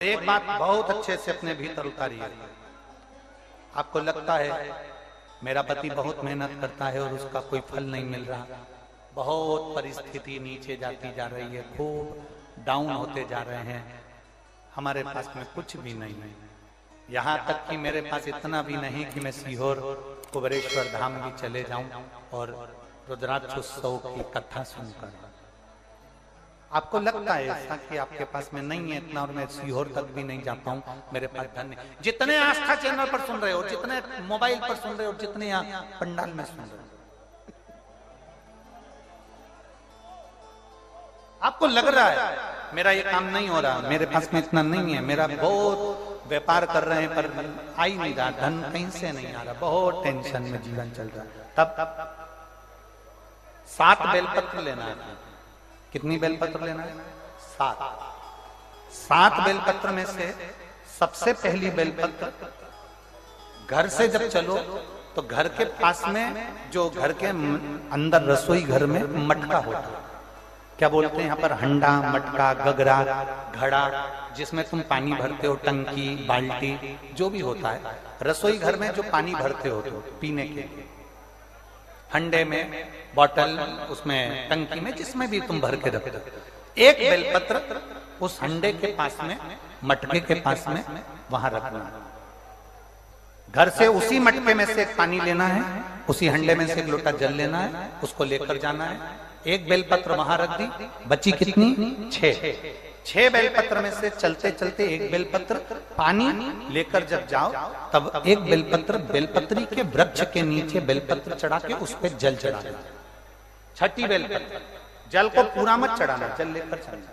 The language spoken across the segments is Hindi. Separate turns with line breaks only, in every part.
एक बात बहुत अच्छे से अपने भीतर उतारिए। आपको लगता है मेरा पति बहुत मेहनत करता है और उसका कोई फल नहीं मिल रहा, बहुत परिस्थिति नीचे जाती जा रही है, खूब डाउन होते जा रहे हैं, हमारे पास में कुछ भी नहीं है। यहाँ तक कि मेरे पास इतना भी नहीं कि मैं सीहोर कुबेरेश्वर धाम भी चले जाऊं और रुद्राक्षोत्सव की कथा सुनकर। आपको लगता है ऐसा कि आपके पास में नहीं है इतना और मैं सीहोर तक भी नहीं जा पाऊं, मेरे पास धन नहीं। जितने आस्था चैनल पर सुन रहे हो, जितने मोबाइल पर सुन रहे हो, जितने यहाँ पंडाल में सुन रहे हो, आपको लग रहा है मेरा ये काम नहीं हो रहा, मेरे पास में इतना नहीं है, मेरा बहुत व्यापार कर रहे हैं पर आ ही नहीं रहा, धन कहीं से नहीं आ रहा, बहुत टेंशन में जीवन चल रहा है। तब 7 बेलपत्र लेना है। कितनी बेलपत्र लेना है? 7 बेलपत्र में से सबसे पहली बेलपत्र, घर से जब चलो तो घर के पास में जो घर के अंदर रसोई घर में मटका होता है, क्या बोलते हैं यहाँ पर, हंडा, मटका, गगरा, घड़ा, जिसमें तुम पानी भरते हो, टंकी, बाल्टी, जो भी होता है रसोई घर में जो पानी भरते हो तो पीने के, हंडे में, बॉटल, उसमें टंकी में, जिसमें भी तुम भर के रखते हो, एक बेलपत्र उस हंडे के पास में, मटके के पास में वहां रखना। घर से उसी मटके में से एक पानी लेना है, उसी हंडे में से एक लोटा जल लेना है, उसको लेकर जाना है। एक बेलपत्र वहां रख दी, बची कितनी? 6 बेलपत्र में से चलते चलते एक बेलपत्र पानी लेकर जब जाओ तब एक बेलपत्र बेलपत्री के वृक्ष के नीचे बेलपत्र चढ़ा के उस पर जल चढ़ाना। 6ठी बेलपत्र, जल को पूरा मत चढ़ाना, जल लेकर चढ़ाना।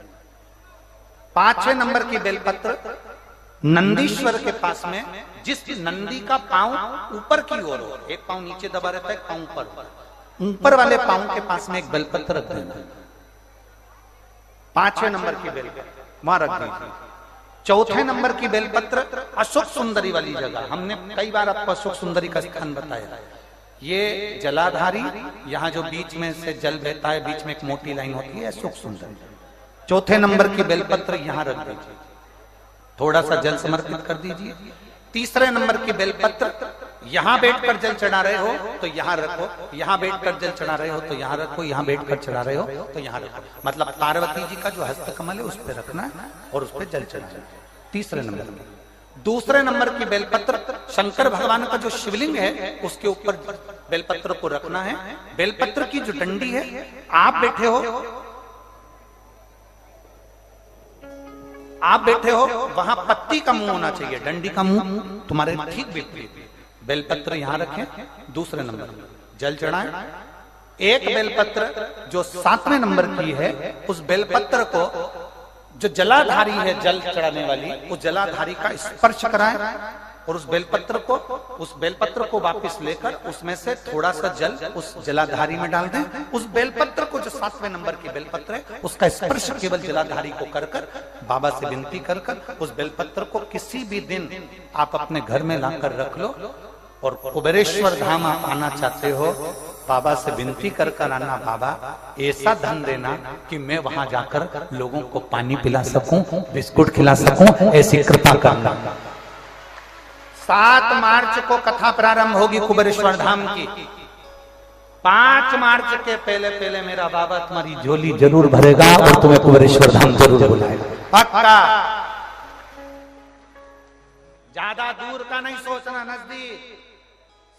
5वें नंबर की बेलपत्र नंदीश्वर के पास में, जिस नंदी का पांव ऊपर की ओर हो, एक पांव नीचे दबा रहता है, पांव ऊपर वाले पांव के पास में एक बेलपत्र रख देना। 5वें नंबर की बेलपत्र वहां रख दीजिए। 4थे नंबर की बेलपत्र अशोक सुंदरी वाली जगह, हमने कई बार आपको अशोक सुंदरी का स्थान बताया, ये जलाधारी, यहाँ जो बीच में से जल बहता है, बीच में एक मोटी लाइन होती है, अशोक सुंदरी। 4थे नंबर की बेलपत्र यहाँ रख दीजिए, थोड़ा सा जल समर्पित कर दीजिए। 3रे नंबर की बेलपत्र, यहां बैठकर जल चढ़ा रहे हो तो यहां रखो, यहां बैठकर जल चढ़ा रहे हो तो यहां रखो, यहां बैठकर चढ़ा रहे हो तो यहां रखो, मतलब पार्वती जी का जो हस्त कमल है उस पर रखना और उस पर जल चढ़ाना। 3रे नंबर की। 2रे नंबर की बेलपत्र शंकर भगवान का जो शिवलिंग है उसके ऊपर बेलपत्र को रखना है। बेलपत्र की जो डंडी है, आप बैठे हो वहां पत्ती का मुंह होना चाहिए, डंडी का मुंह तुम्हारे ठीक विपरीत। बेलपत्र यहां रखें। 2रे नंबर जल चढ़ाएं। एक बेलपत्र जो 7वें नंबर की है, उस बेलपत्र को जो जलाधारी है, जल चढ़ाने वाली, उस जलाधारी का स्पर्श कराएं और उस बेलपत्र को वापस लेकर उसमें से थोड़ा सा जल उस जलाधारी में डाल दें। उस बेलपत्र को जो 7वें नंबर की बेलपत्र है, उसका स्पर्श केवल जलाधारी को कर बाबा से विनती कर उस बेलपत्र को किसी भी दिन आप अपने घर में लाकर रख लो और कुबेरेश्वर धाम आप आना चाहते हो, बाबा से विनती कर आना, बाबा ऐसा धन देना कि मैं वहां जाकर लोगों को पानी पिला सकूं, बिस्कुट खिला सकूं, ऐसी कृपा करना। 7 मार्च को कथा प्रारंभ होगी कुबेरेश्वर धाम की। 5 मार्च के पहले मेरा बाबा तुम्हारी झोली जरूर भरेगा और तुम्हें कुबेरेश्वर धाम जरूर बुलाएगा, पक्का। ज्यादा दूर का नहीं सोचना, नजदीक।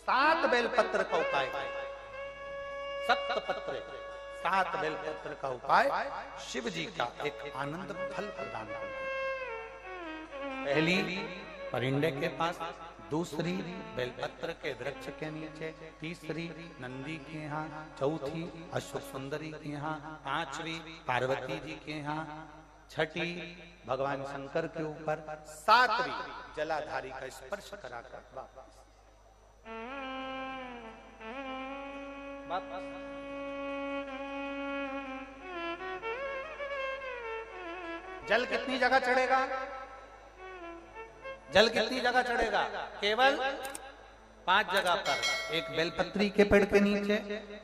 7 बेलपत्र का उपाय, 7 बेलपत्र का उपाय शिव जी का एक आनंद फल प्रदान करना। पहली परिंडे के पास, 2री बेलपत्र के वृक्ष के नीचे, 3री नंदी के यहाँ, 4थी अशोक सुंदरी के यहाँ, 5वीं पार्वती जी के यहाँ, 6ठी भगवान शंकर के ऊपर, 7वीं जलाधारी का स्पर्श कराकर वापस। जल कितनी जगह चढ़ेगा? जल कितनी जगह चढ़ेगा? केवल 5 जगह पर, एक बेलपत्री के पेड़ के नीचे,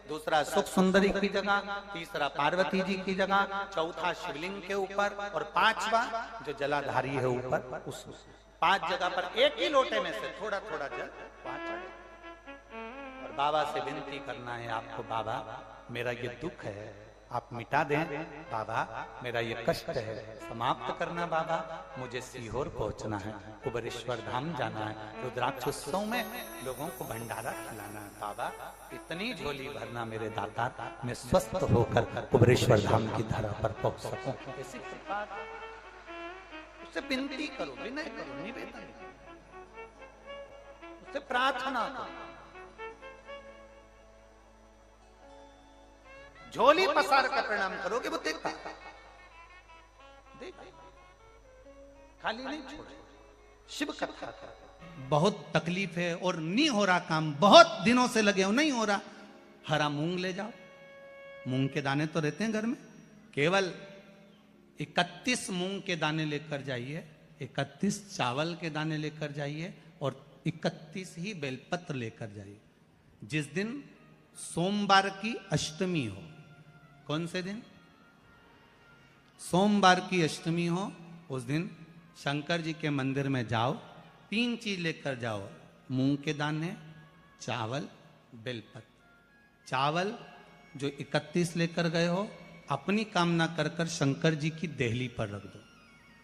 दूसरा सुख सुंदरी की जगह, तीसरा पार्वती जी की जगह, चौथा शिवलिंग के ऊपर और 5वां जो जलाधारी है ऊपर, उस 5 जगह पर एक ही लोटे में से थोड़ा थोड़ा जल पहुंचा। और बाबा से विनती करना है आपको, बाबा मेरा ये दुख है आप मिटा दें, बाबा मेरा ये कष्ट है समाप्त करना, बाबा मुझे सीहोर पहुंचना है, कुबेरेश्वर धाम जाना है, रुद्राक्ष उत्सव में लोगों को भंडारा खिलाना है, बाबा इतनी झोली भरना मेरे दाता, मैं स्वस्थ होकर कुबेरेश्वर धाम की धरा पर पहुंच सकूं। ऐसी कृपा उससे विनती करो, विनय करो, निवेदन उससे प्रार्थना करो, झोली पसार कर प्रणाम करोगे वो देखता, खाली नहीं छोड़े। शिव कथा का बहुत तकलीफ है और नहीं हो रहा काम, बहुत दिनों से लगे हो नहीं हो रहा, हरा मूंग ले जाओ, मूंग के दाने तो रहते हैं घर में, केवल 31 मूंग के दाने लेकर जाइए, 31 चावल के दाने लेकर जाइए और 31 ही बेलपत्र लेकर जाइए। जिस दिन सोमवार की अष्टमी हो, कौन से दिन? सोमवार की अष्टमी हो, उस दिन शंकर जी के मंदिर में जाओ, 3 चीज लेकर जाओ, मूंग के दाने, चावल, बेलपत्र। चावल जो 31 लेकर गए हो अपनी कामना कर कर शंकर जी की देहली पर रख दो,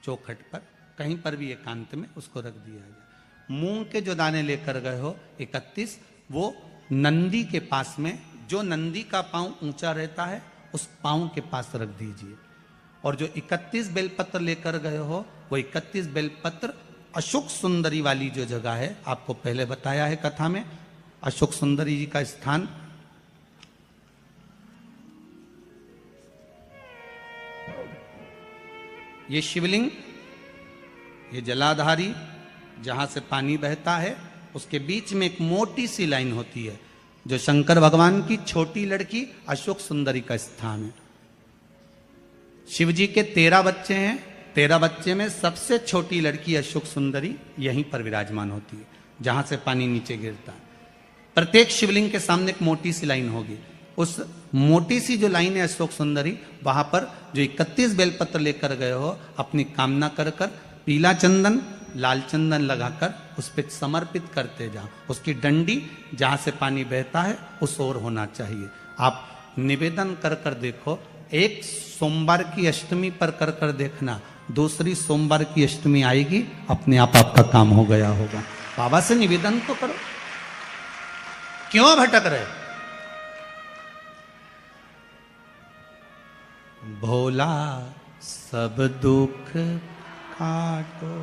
चौखट पर कहीं पर भी एकांत में उसको रख दिया जाए। मूंग के जो दाने लेकर गए हो 31, वो नंदी के पास में, जो नंदी का पांव ऊंचा रहता है उस पांव के पास रख दीजिए। और जो 31 बेलपत्र लेकर गए हो वो 31 बेलपत्र अशोक सुंदरी वाली जो जगह है, आपको पहले बताया है कथा में, अशोक सुंदरी जी का स्थान ये शिवलिंग, ये जलाधारी जहां से पानी बहता है, उसके बीच में एक मोटी सी लाइन होती है जो शंकर भगवान की छोटी लड़की अशोक सुंदरी का स्थान है। शिव जी के 13 बच्चे हैं, 13 बच्चे में सबसे छोटी लड़की अशोक सुंदरी यहीं पर विराजमान होती है जहां से पानी नीचे गिरता है। प्रत्येक शिवलिंग के सामने एक मोटी सी लाइन होगी, उस मोटी सी जो लाइन है अशोक सुंदरी, वहां पर जो 31 बेलपत्र लेकर गए हो अपनी कामना कर कर पीला चंदन लाल चंदन लगाकर उस पर समर्पित करते जाओ। उसकी डंडी जहां से पानी बहता है उस ओर होना चाहिए। आप निवेदन कर कर देखो, एक सोमवार की अष्टमी पर कर कर देखना, दूसरी सोमवार की अष्टमी आएगी अपने आप आपका काम हो गया होगा। बाबा से निवेदन तो करो, क्यों भटक रहे? भोला सब दुख काटो